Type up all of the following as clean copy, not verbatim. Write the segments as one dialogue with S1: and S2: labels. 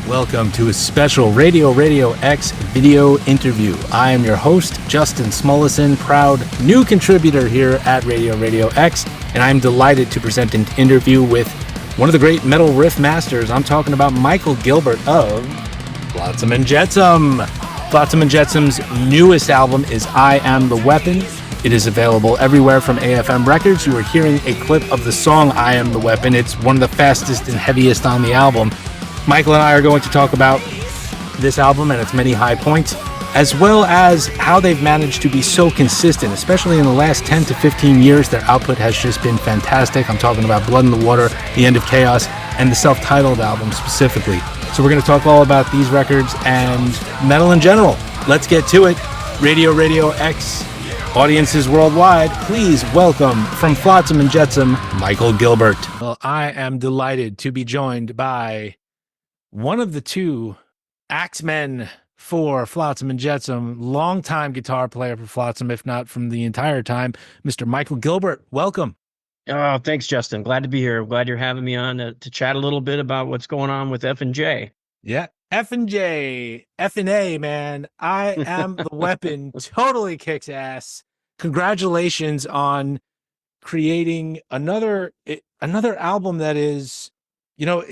S1: Welcome to a special RadioRadioX video interview. I am your host, Justin Smulison, proud new contributor here at RadioRadioX, and I'm delighted to present an interview with one of the great metal riff masters. I'm talking about Michael Gilbert of Flotsam Jetsam. Flotsam Jetsam's newest album is I Am the Weapon. It is available everywhere from AFM Records. You are hearing a clip of the song I Am the Weapon. It's one of the fastest and heaviest on the album. Michael and I are going to talk about this album and its many high points, as well as how they've managed to be so consistent, especially in the last 10 to 15 years. Their output has just been fantastic. I'm talking about Blood in the Water, The End of Chaos, and the self-titled album specifically. So we're going to talk all about these records and metal in general. Let's get to it. RadioRadioX audiences worldwide, please welcome from Flotsam Jetsam, Michael Gilbert. Well, I am delighted to be joined by one of the two axemen for Flotsam Jetsam, longtime guitar player for Flotsam, if not from the entire time, Mr. Michael Gilbert. Welcome.
S2: Oh, thanks, Justin. Glad to be here. Glad you're having me on to chat a little bit about what's going on with F&J.
S1: Yeah, F&J, F&A, man. I Am the Weapon totally kicks ass. Congratulations on creating another album that is, you know,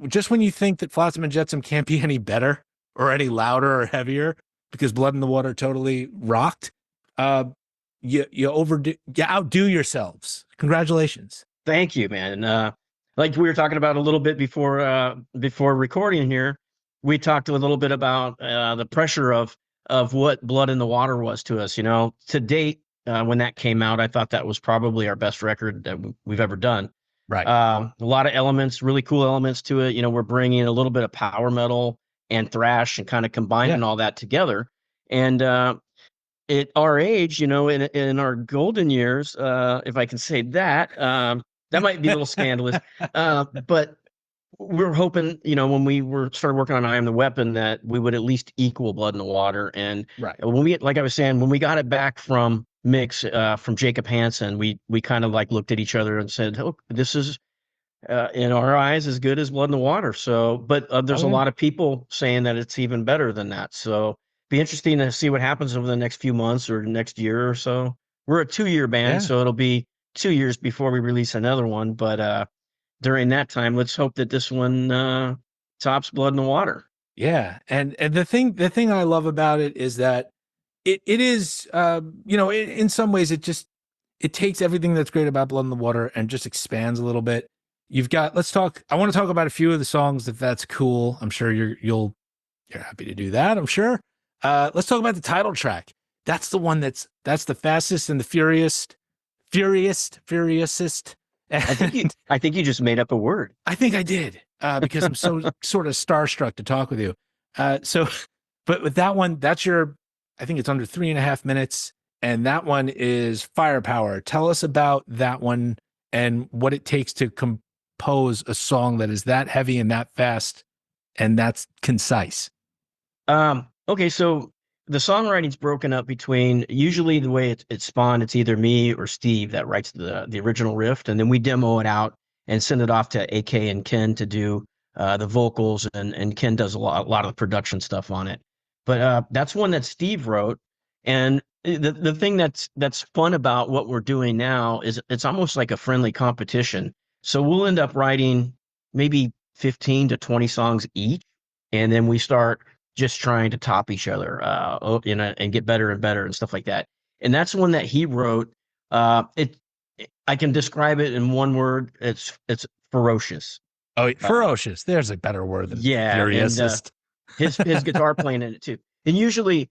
S1: just when you think that Flotsam Jetsam can't be any better or any louder or heavier because Blood in the Water totally rocked, you outdo yourselves. Congratulations.
S2: Thank you, man. Like we were talking about a little bit before recording here, we talked a little bit about the pressure of what Blood in the Water was to us. You know, to date, when that came out, I thought that was probably our best record that we've ever done.
S1: Right.
S2: A lot of elements, really cool elements to it. You know, we're bringing a little bit of power metal and thrash and kind of combining all that together. And at our age, you know, in our golden years, if I can say that, that might be a little scandalous. But we're hoping, you know, when we started working on I Am the Weapon, that we would at least equal Blood in the Water. And when we, like I was saying, when we got it back from mix from Jacob Hansen, we kind of like looked at each other and said, oh, this is in our eyes as good as Blood in the Water. So, but there's a lot of people saying that it's even better than that. So be interesting to see what happens over the next few months or next year or so. We're a 2-year band, so it'll be 2 years before we release another one. But during that time, let's hope that this one tops Blood in the Water.
S1: Yeah. And the thing I love about it is that it is, you know, in some ways it takes everything that's great about Blood in the Water and just expands a little bit. You've got, I want to talk about a few of the songs if that's cool. I'm sure you're happy to do that. I'm sure. Let's talk about the title track. That's the one that's the fastest and the furiousest.
S2: I think you just made up a word.
S1: I think I did, because I'm so sort of starstruck to talk with you. But with that one, I think it's under 3.5 minutes, and that one is Firepower. Tell us about that one and what it takes to compose a song that is that heavy and that fast and that's concise.
S2: Okay, so the songwriting's broken up between, usually the way it's spawned, it's either me or Steve that writes the original riff, and then we demo it out and send it off to AK and Ken to do the vocals, and Ken does a lot of the production stuff on it. But that's one that Steve wrote, and the thing that's fun about what we're doing now is it's almost like a friendly competition. So we'll end up writing maybe 15 to 20 songs each, and then we start just trying to top each other, and get better and better and stuff like that. And that's one that he wrote. I can describe it in one word. It's ferocious.
S1: Oh, ferocious. There's a better word than furious.
S2: His guitar playing in it too. And usually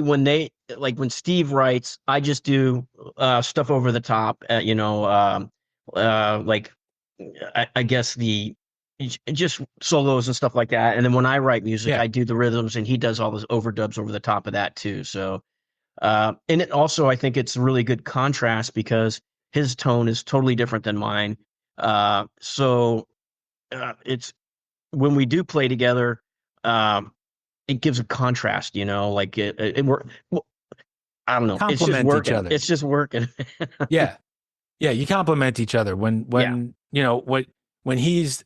S2: when Steve writes, I just do stuff over the top. I guess just solos and stuff like that. And then when I write music, I do the rhythms, and he does all those overdubs over the top of that too. So, and it also, I think it's a really good contrast because his tone is totally different than mine. It's when we do play together, it gives a contrast, you know, like I don't know.
S1: Complement
S2: it's just working.
S1: Each other.
S2: It's just working.
S1: Yeah. You complement each other when you know, when when he's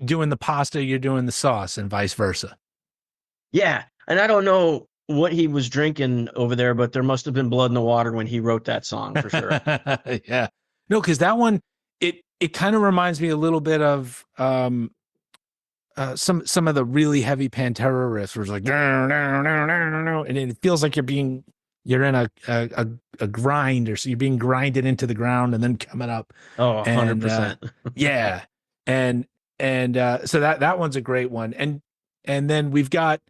S1: doing the pasta, you're doing the sauce, and vice versa.
S2: Yeah, and I don't know what he was drinking over there, but there must have been blood in the water when he wrote that song for sure.
S1: Yeah. No, because that one, it kind of reminds me a little bit of some of the really heavy Pantera riffs, where it's like, and it feels like you're in a grind, or so you're being grinded into the ground and then coming up.
S2: Oh,
S1: And
S2: 100%.
S1: yeah, and so that one's a great one. And then we've got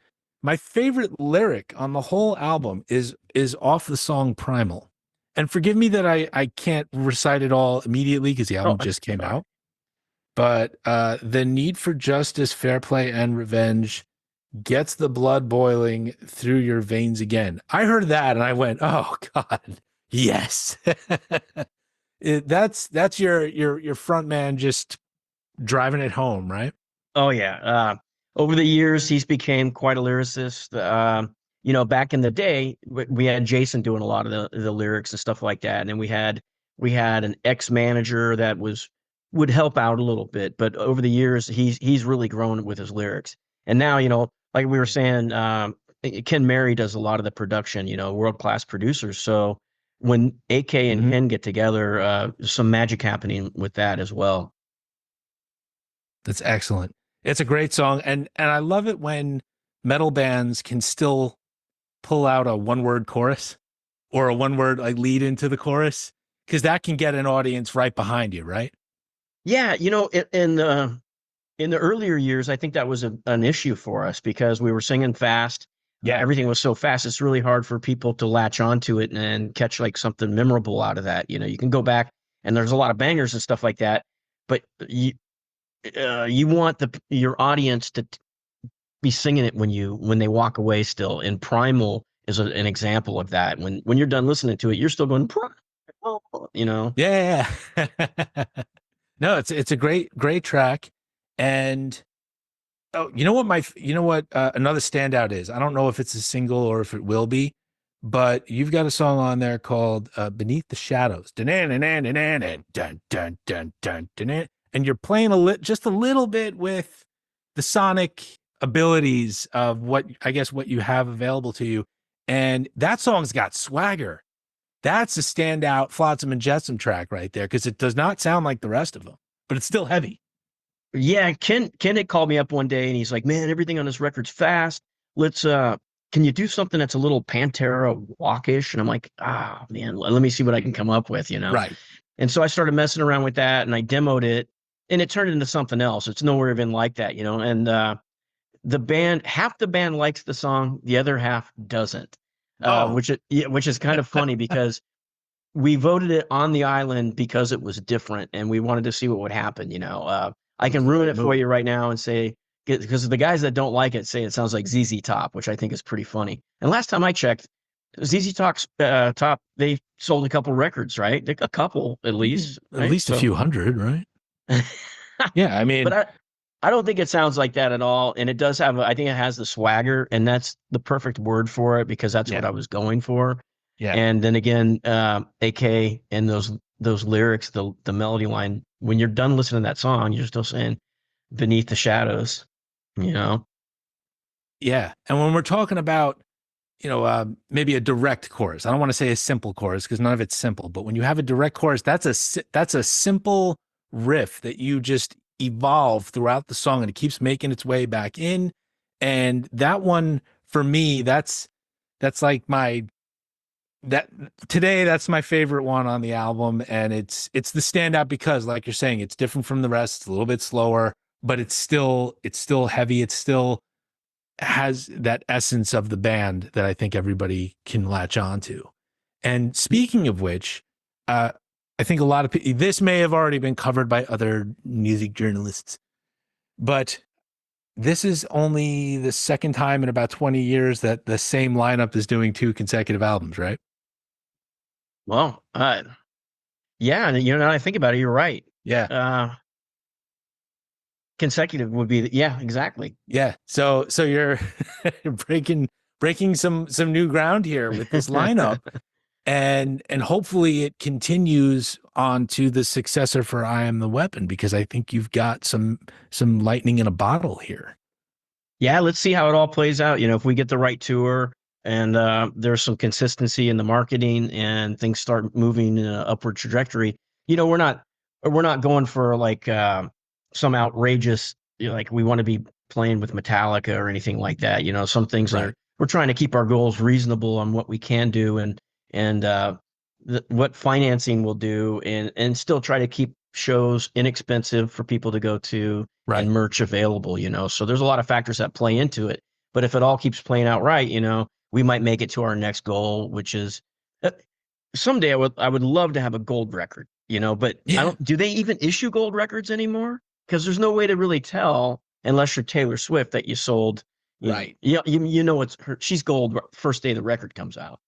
S1: my favorite lyric on the whole album is off the song Primal. And forgive me that I can't recite it all immediately because the album
S2: Oh,
S1: just came
S2: sorry.
S1: out. But the need for justice, fair play, and revenge gets the blood boiling through your veins again. I heard that and I went, "Oh God, yes." That's your front man just driving it home, right?
S2: Oh yeah. Over the years, he's became quite a lyricist. Back in the day, we had Jason doing a lot of the lyrics and stuff like that, and then we had an ex manager that would help out a little bit. But over the years, he's really grown with his lyrics. And now, like we were saying, Ken Mary does a lot of the production. World class producers. So when AK and Ken get together, some magic happening with that as well.
S1: That's excellent. It's a great song, and I love it when metal bands can still pull out a one-word chorus or a one-word like lead into the chorus, because that can get an audience right behind you, right?
S2: Yeah, in the earlier years, I think that was an issue for us because we were singing fast.
S1: Yeah.
S2: Everything was so fast. It's really hard for people to latch onto it and catch like something memorable out of that. You can go back and there's a lot of bangers and stuff like that, but you want your audience to be singing it when they walk away still. And Primal is an example of that. When you're done listening to it, you're still going Primal.
S1: Yeah. No, it's a great track. And oh, you know what another standout is? I don't know if it's a single or if it will be, but you've got a song on there called Beneath the Shadows. And you're playing just a little bit with the sonic abilities of what you have available to you. And that song's got swagger. That's a standout Flotsam and Jetsam track right there, because it does not sound like the rest of them, but it's still heavy.
S2: Yeah, Ken had called me up one day and he's like, "Man, everything on this record's fast. Let's can you do something that's a little Pantera walkish?" And I'm like, man, let me see what I can come up with.
S1: Right.
S2: And so I started messing around with that and I demoed it and it turned into something else. It's nowhere even like that. And half the band likes the song, the other half doesn't. Which is kind of funny because we voted it on the island because it was different and we wanted to see what would happen. I can ruin it for you right now and say, because the guys that don't like it say it sounds like ZZ Top, which I think is pretty funny. And last time I checked, ZZ Top's Top, they sold a couple records, right? A couple at least,
S1: At
S2: right?
S1: least a few hundred, right? Yeah, I mean,
S2: but I don't think it sounds like that at all. And it does have, I think it has the swagger, and that's the perfect word for it because that's what I was going for.
S1: yeah.
S2: And then again, AK and those lyrics, the melody line, when you're done listening to that song, you're still saying "Beneath the Shadows," you know?
S1: Yeah. And when we're talking about, maybe a direct chorus, I don't want to say a simple chorus because none of it's simple, but when you have a direct chorus, that's a simple riff that you just evolve throughout the song and it keeps making its way back in. And that one for me, that's like that's my favorite one on the album. And it's the standout because, like you're saying, it's different from the rest. It's a little bit slower, but it's still heavy. It still has that essence of the band that I think everybody can latch on to. And speaking of which, I think a lot of people, this may have already been covered by other music journalists, but this is only the second time in about 20 years that the same lineup is doing 2 consecutive albums, right?
S2: Well, yeah, and now I think about it, you're right.
S1: Yeah.
S2: Consecutive would be, yeah, exactly.
S1: Yeah. So you're breaking some new ground here with this lineup. And hopefully it continues on to the successor for I Am the Weapon, because I think you've got some lightning in a bottle here.
S2: Yeah, let's see how it all plays out. You know, if we get the right tour and there's some consistency in the marketing and things start moving in an upward trajectory, you know, we're not going for like some outrageous, you know, like we want to be playing with Metallica or anything like that. You know, some things
S1: Right.
S2: we're trying to keep our goals reasonable on what we can do and what financing will do, and still try to keep shows inexpensive for people to go to and
S1: Right.
S2: merch available, you know. So there's a lot of factors that play into it. But if it all keeps playing out right, you know, we might make it to our next goal, which is uh, someday I would love to have a gold record, you know, but I
S1: Yeah.
S2: don't do they even issue gold records anymore? Because there's no way to really tell unless you're Taylor Swift that you sold, you know,
S1: Right.
S2: you know it's her, she's gold first day the record comes out.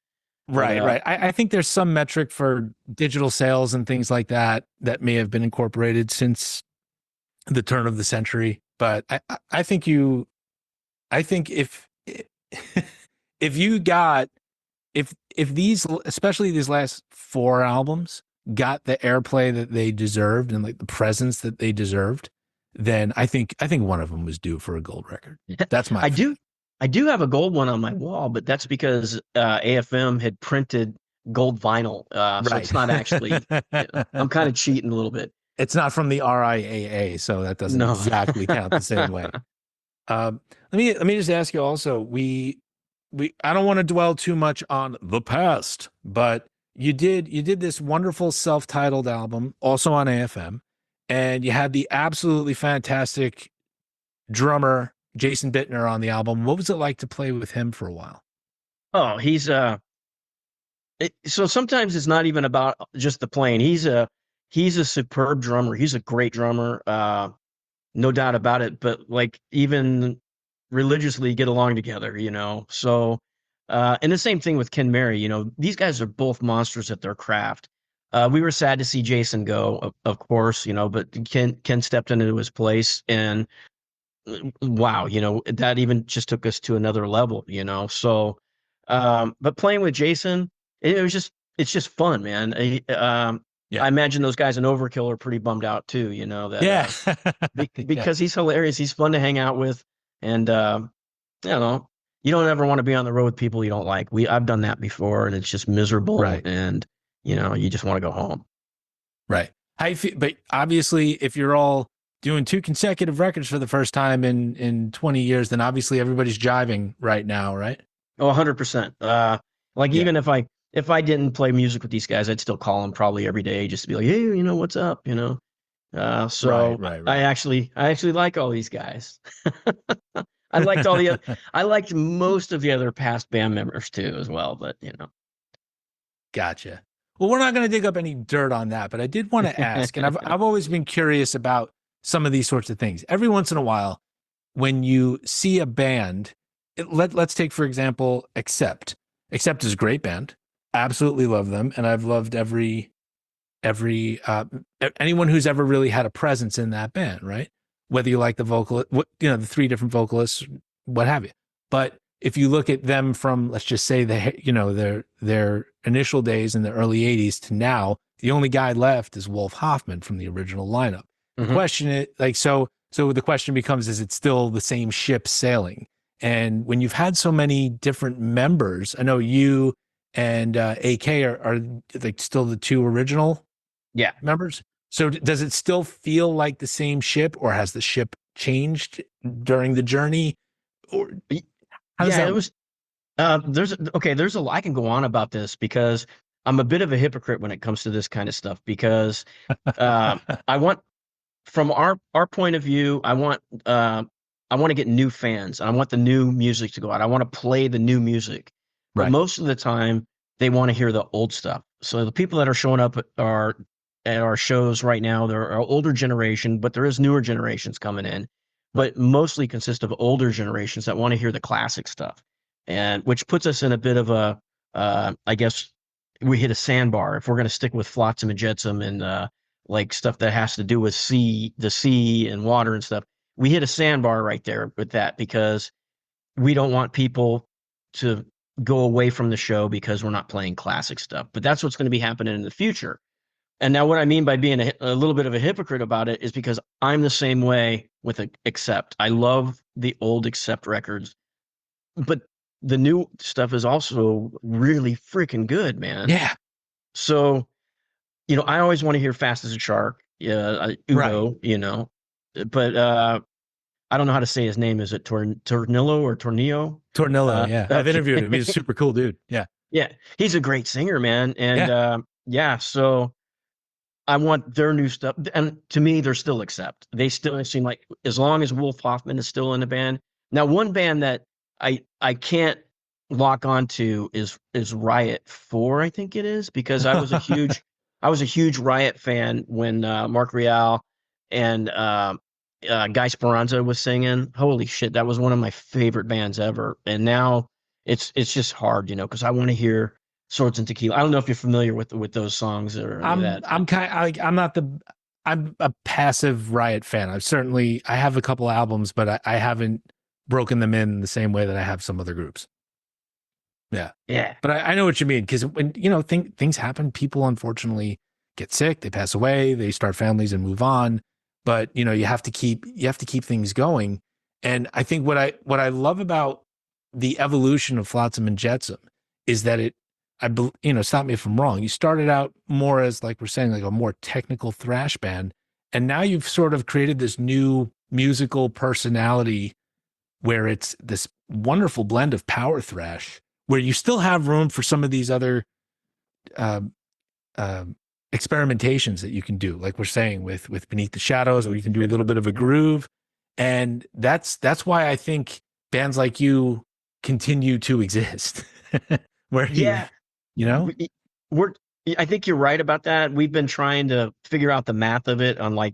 S2: But
S1: Right, right. I think there's some metric for digital sales and things like that that may have been incorporated since the turn of the century. But I think I think if you got if these, especially these last four albums, got the airplay that they deserved and like the presence that they deserved, then I think one of them was due for a gold record. That's my
S2: I
S1: feeling.
S2: do I do have a gold one on my wall, but that's because AFM had printed gold vinyl. So
S1: Right.
S2: it's not actually, you know, I'm kind of cheating a little bit.
S1: It's not from the RIAA, so that doesn't
S2: No.
S1: exactly count the same way. Um, let me just ask you also, we I don't want to dwell too much on the past, but you did this wonderful self-titled album also on AFM, and you had the absolutely fantastic drummer Jason Bittner on the album. What was it like to play with him for a while?
S2: Oh, so sometimes it's not even about just the playing. He's a superb drummer. He's a great drummer. No doubt about it. But like even religiously get along together, you know. So and the same thing with Ken Mary, you know, these guys are both monsters at their craft. We were sad to see Jason go, of course, you know, but Ken stepped into his place and wow, you know, that even just took us to another level, you know. So but playing with Jason, it's just fun, man.
S1: Yeah.
S2: I imagine those guys in Overkill are pretty bummed out too, you know, that
S1: Yeah. Yeah.
S2: because he's hilarious, he's fun to hang out with, and you know, you don't ever want to be on the road with people you don't like. I've done that before, and it's just miserable,
S1: Right.
S2: and you know, you just want to go home.
S1: Right. How you feel, but obviously, if you're all doing two consecutive records for the first time in 20 years, then obviously everybody's jiving right now, right?
S2: Oh, 100%. Like
S1: Yeah.
S2: even if I didn't play music with these guys, I'd still call them probably every day just to be like, hey, you know, what's up, you know?
S1: Right,
S2: So
S1: right,
S2: I
S1: right.
S2: actually like all these guys. I liked all the other, I liked most of the other past band members too, as well. But you
S1: Gotcha. Well, we're not going to dig up any dirt on that, but I did want to ask, and
S2: know,
S1: I've always been curious about some of these sorts of things. Every once in a while, when you see a band, let's take for example, Accept. Accept is a great band. Absolutely love them, and I've loved every anyone who's ever really had a presence in that band, right? Whether you like the vocal, what, you know, the three different vocalists, what have you. But if you look at them from, let's just say, their initial days in the early 80s to now, the only guy left is Wolf Hoffman from the original lineup. The
S2: hmm
S1: question is like, so the question becomes, is it still the same ship sailing? And when you've had so many different members, I know you and AK are like still the two original
S2: yeah,
S1: members. So does it still feel like the same ship, or has the ship changed during the journey, or
S2: Y-
S1: how does
S2: yeah,
S1: that
S2: it
S1: work?
S2: was. There's a I can go on about this because I'm a bit of a hypocrite when it comes to this kind of stuff because uh, I want from our point of view, I want to get new fans. I want the new music to go out. I want to play the new music. But
S1: Right.
S2: most of the time they want to hear the old stuff. So the people that are showing up at our shows right now, they're our older generation, but there is newer generations coming in,
S1: Right.
S2: but mostly consist of older generations that want to hear the classic stuff. And which puts us in a bit of a I guess we hit a sandbar if we're going to stick with Flotsam and Jetsam and like stuff that has to do with the sea and water and stuff. We hit a sandbar right there with that because we don't want people to go away from the show because we're not playing classic stuff. But that's what's going to be happening in the future. And now what I mean by being a little bit of a hypocrite about it is because I'm the same way with Accept. I love the old Accept records, but the new stuff is also really freaking good, man.
S1: Yeah.
S2: So, I always want to hear Fast as a Shark, Udo,
S1: Right.
S2: But I don't know how to say his name. Is it Tornillo or Tornillo?
S1: Tornillo, yeah. I've
S2: Okay.
S1: interviewed him. He's a super cool dude. Yeah.
S2: Yeah, he's a great singer, man. And
S1: Yeah.
S2: yeah, so I want their new stuff. And to me, they're still Accept. They still seem like, as long as Wolf Hoffman is still in the band. Now, one band that I can't lock onto is Riot 4, I think it is, because I was a huge Riot fan when Mark Real and Guy Speranza was singing. Holy shit, that was one of my favorite bands ever. And now it's just hard, because I want to hear Swords and Tequila. I don't know if you're familiar with those songs or any of that.
S1: I'm a passive Riot fan. I have a couple albums, but I haven't broken them in the same way that I have some other groups. Yeah.
S2: Yeah.
S1: But I know what you mean, because when things happen, people unfortunately get sick, they pass away, they start families and move on. But you have to keep things going. And I think what I love about the evolution of Flotsam and Jetsam is that stop me if I'm wrong. You started out more as, like we're saying, like a more technical thrash band, and now you've sort of created this new musical personality where it's this wonderful blend of power thrash, where you still have room for some of these other um, experimentations that you can do, like we're saying with Beneath the Shadows, where you can do a little bit of a groove, and that's why I think bands like you continue to exist. Where
S2: Yeah.
S1: you know,
S2: We're I think you're right about that. We've been trying to figure out the math of it on, like,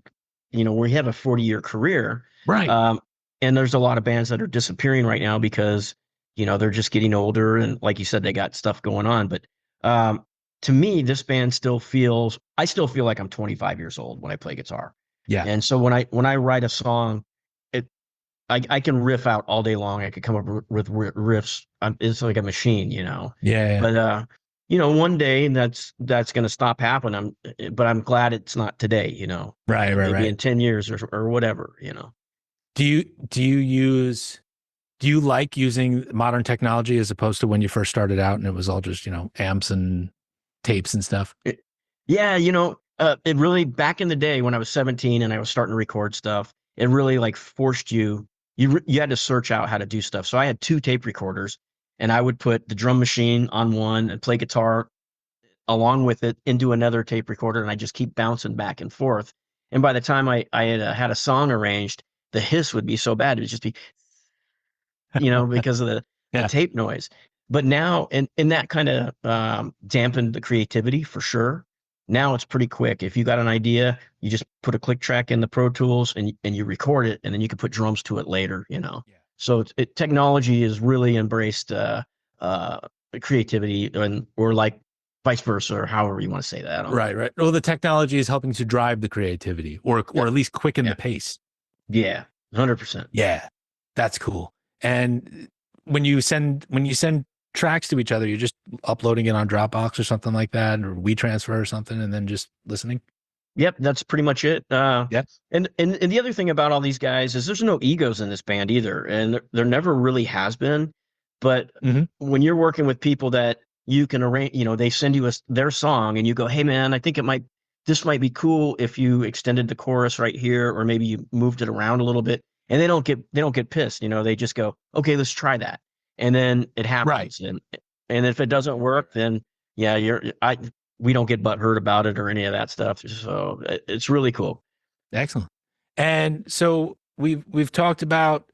S2: we have a 40-year career.
S1: right?
S2: And there's a lot of bands that are disappearing right now because, they're just getting older, and like you said, they got stuff going on. But to me, this band I still feel like I'm 25 years old when I play guitar.
S1: Yeah,
S2: And so when I write a song, I can riff out all day long. I could come up with riffs. It's like a machine,
S1: yeah.
S2: But one day that's going to stop happening. But I'm glad it's not today.
S1: Right,
S2: Maybe
S1: right.
S2: in 10 years or whatever.
S1: Do you like using modern technology as opposed to when you first started out and it was all just amps and tapes and stuff?
S2: Yeah, it really, back in the day when I was 17 and I was starting to record stuff, it really like forced you had to search out how to do stuff. So I had two tape recorders, and I would put the drum machine on one and play guitar along with it into another tape recorder, and I just keep bouncing back and forth. And by the time I had a song arranged, the hiss would be so bad, it would just be, because of the
S1: Yeah.
S2: tape noise. But now, and that kind of dampened the creativity for sure. Now it's pretty quick. If you got an idea, you just put a click track in the Pro Tools and you record it, and then you can put drums to it later.
S1: Yeah.
S2: So technology has really embraced creativity, or like vice versa, or however you want to say that. I don't know.
S1: Right, right. Well, the technology is helping to drive the creativity, or
S2: Yeah,
S1: at least quicken
S2: yeah,
S1: the pace.
S2: yeah, 100%.
S1: Yeah, that's cool. And when you send tracks to each other, you're just uploading it on Dropbox or something like that, or WeTransfer or something, and then just listening.
S2: Yep, that's pretty much it.
S1: Yeah.
S2: And the other thing about all these guys is there's no egos in this band either, and there never really has been. But
S1: Mm-hmm.
S2: when you're working with people that you can arrange, they send you their song, and you go, "Hey, man, I think this might be cool if you extended the chorus right here, or maybe you moved it around a little bit." And they don't get pissed, they just go, "Okay, let's try that," and then it
S1: Right.
S2: happens. And if it doesn't work, then yeah, we don't get butthurt about it or any of that stuff. So it's really cool.
S1: Excellent. And so we've talked about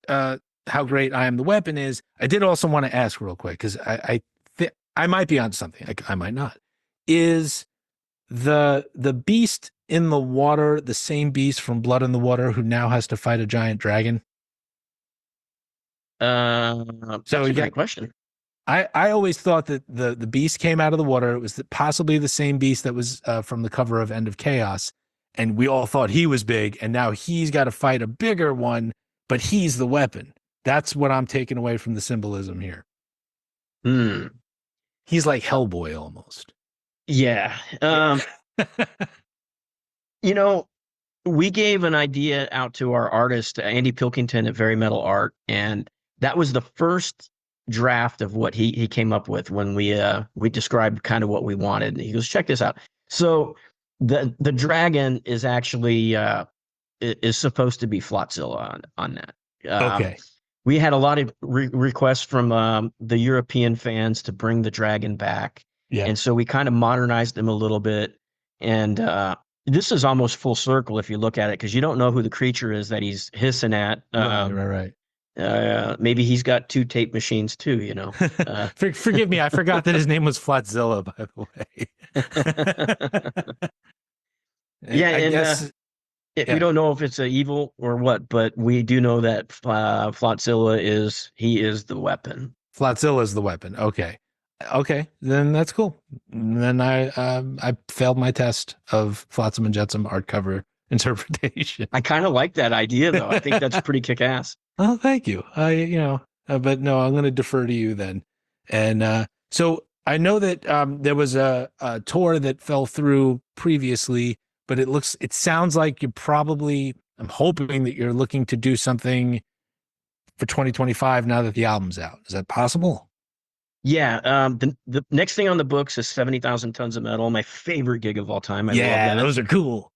S1: how great I Am the Weapon is. I did also want to ask real quick, because I might be on something. I might not. Is the beast in the water the same beast from Blood in the Water who now has to fight a giant dragon? So
S2: That's
S1: you
S2: a great
S1: got.
S2: question.
S1: I always thought that the beast came out of the water. It was possibly the same beast that was from the cover of End of Chaos, and we all thought he was big, and now he's got to fight a bigger one, but he's the weapon. That's what I'm taking away from the symbolism here.
S2: Hmm.
S1: He's like Hellboy almost.
S2: Yeah. You know, we gave an idea out to our artist, Andy Pilkington at Very Metal Art, and that was the first draft of what he came up with when we described kind of what we wanted. And he goes, check this out. So the dragon is actually is supposed to be Flotzilla on that.
S1: Okay.
S2: We had a lot of requests from the European fans to bring the dragon back.
S1: Yeah.
S2: And so we kind of modernized them a little bit. And this is almost full circle if you look at it, because you don't know who the creature is that he's hissing at.
S1: Right.
S2: Maybe he's got 2 tape machines too, you know.
S1: Forgive me, I forgot that his name was Flotzilla, by the way.
S2: Yeah,
S1: I guess
S2: we don't know if it's an evil or what, but we do know that Flotzilla is the weapon.
S1: Flotzilla is the weapon. Okay, then that's cool. Then I failed my test of Flotsam Jetsam art cover interpretation.
S2: I kind of like that idea, though. I think that's pretty kick-ass.
S1: Oh, thank you. But no, I'm going to defer to you then. And so I know that there was a tour that fell through previously, but it sounds like I'm hoping that you're looking to do something for 2025 now that the album's out. Is that possible?
S2: Yeah. The next thing on the books is 70,000 Tons of Metal, my favorite gig of all time. I love that.
S1: Those are cool.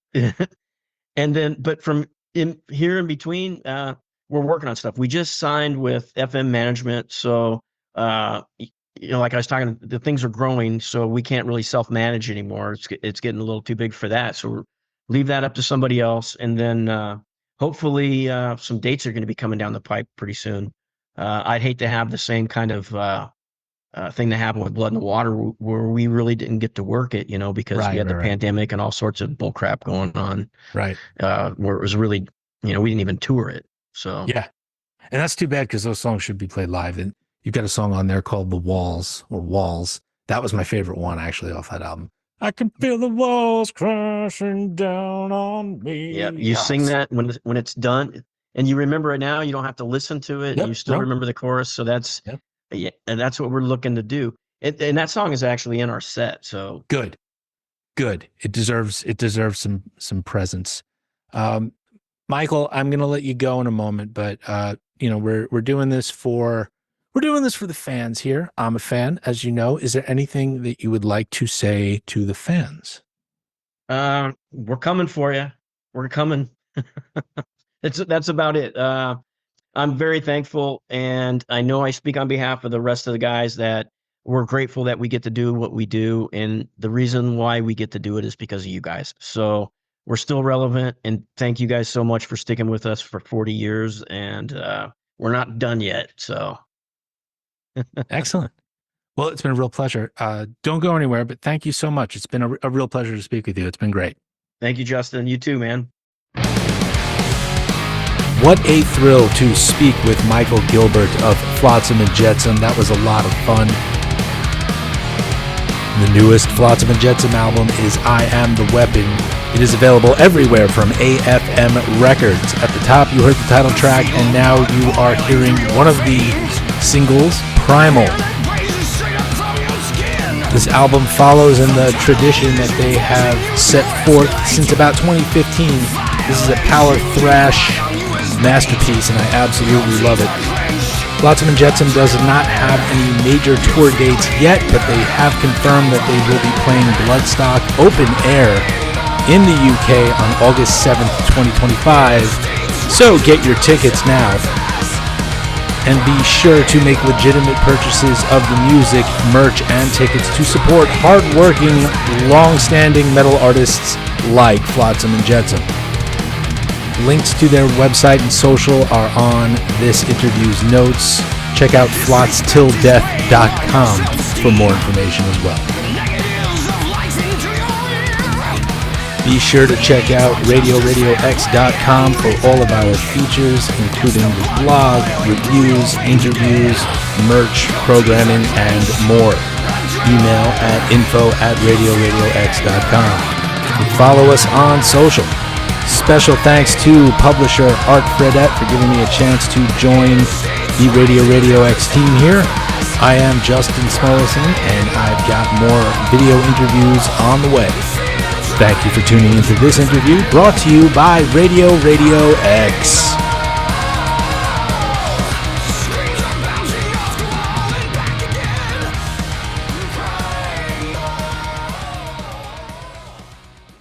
S2: And then, but from in between, we're working on stuff. We just signed with FM management. So, like I was talking, the things are growing, so we can't really self-manage anymore. It's getting a little too big for that. So we'll leave that up to somebody else. And then hopefully some dates are going to be coming down the pipe pretty soon. I'd hate to have the same kind of thing that happened with Blood in the Water, where we really didn't get to work it, because we had the pandemic and all sorts of bull crap going on.
S1: Right.
S2: Where it was really, we didn't even tour it. So
S1: yeah, and that's too bad, because those songs should be played live. And you've got a song on there called "The Walls" or "Walls." That was my favorite one, actually, off that album. I can feel the walls crashing down on me.
S2: Yeah, you sing that when it's done, and you remember it now. You don't have to listen to it.
S1: Yep,
S2: You still remember the chorus. So that's and that's what we're looking to do. And that song is actually in our set. So
S1: good. It deserves some presence. Michael, I'm going to let you go in a moment, but we're doing this for the fans here. I'm a fan, as you know. Is there anything that you would like to say to the fans?
S2: We're coming for you. We're coming. That's about it. I'm very thankful, and I know I speak on behalf of the rest of the guys that we're grateful that we get to do what we do, and the reason why we get to do it is because of you guys. So we're still relevant, and thank you guys so much for sticking with us for 40 years, and we're not done yet. So
S1: excellent. Well, it's been a real pleasure. Don't go anywhere, but thank you so much. It's been a real pleasure to speak with you. It's been great.
S2: Thank you, Justin. You too, man.
S1: What a thrill to speak with Michael Gilbert of Flotsam Jetsam. That was a lot of fun. The newest Flotsam Jetsam album is I Am the Weapon. It is available everywhere from AFM Records. At the top, you heard the title track, and now you are hearing one of the singles, Primal. This album follows in the tradition that they have set forth since about 2015. This is a power thrash masterpiece, and I absolutely love it. Flotsam Jetsam does not have any major tour dates yet, but they have confirmed that they will be playing Bloodstock open air in the UK on August 7th, 2025. So get your tickets now. And be sure to make legitimate purchases of the music, merch, and tickets to support hard-working, long-standing metal artists like Flotsam Jetsam. Links to their website and social are on this interview's notes. Check out flotstilldeath.com for more information as well. Be sure to check out RadioRadioX.com for all of our features, including the blog, reviews, interviews, merch, programming, and more. Email at info@radioradiox.com. And follow us on social. Special thanks to publisher Art Fredette for giving me a chance to join the RadioRadioX team here. I am Justin Smulison, and I've got more video interviews on the way. Thank you for tuning into this interview brought to you by Radio Radio X.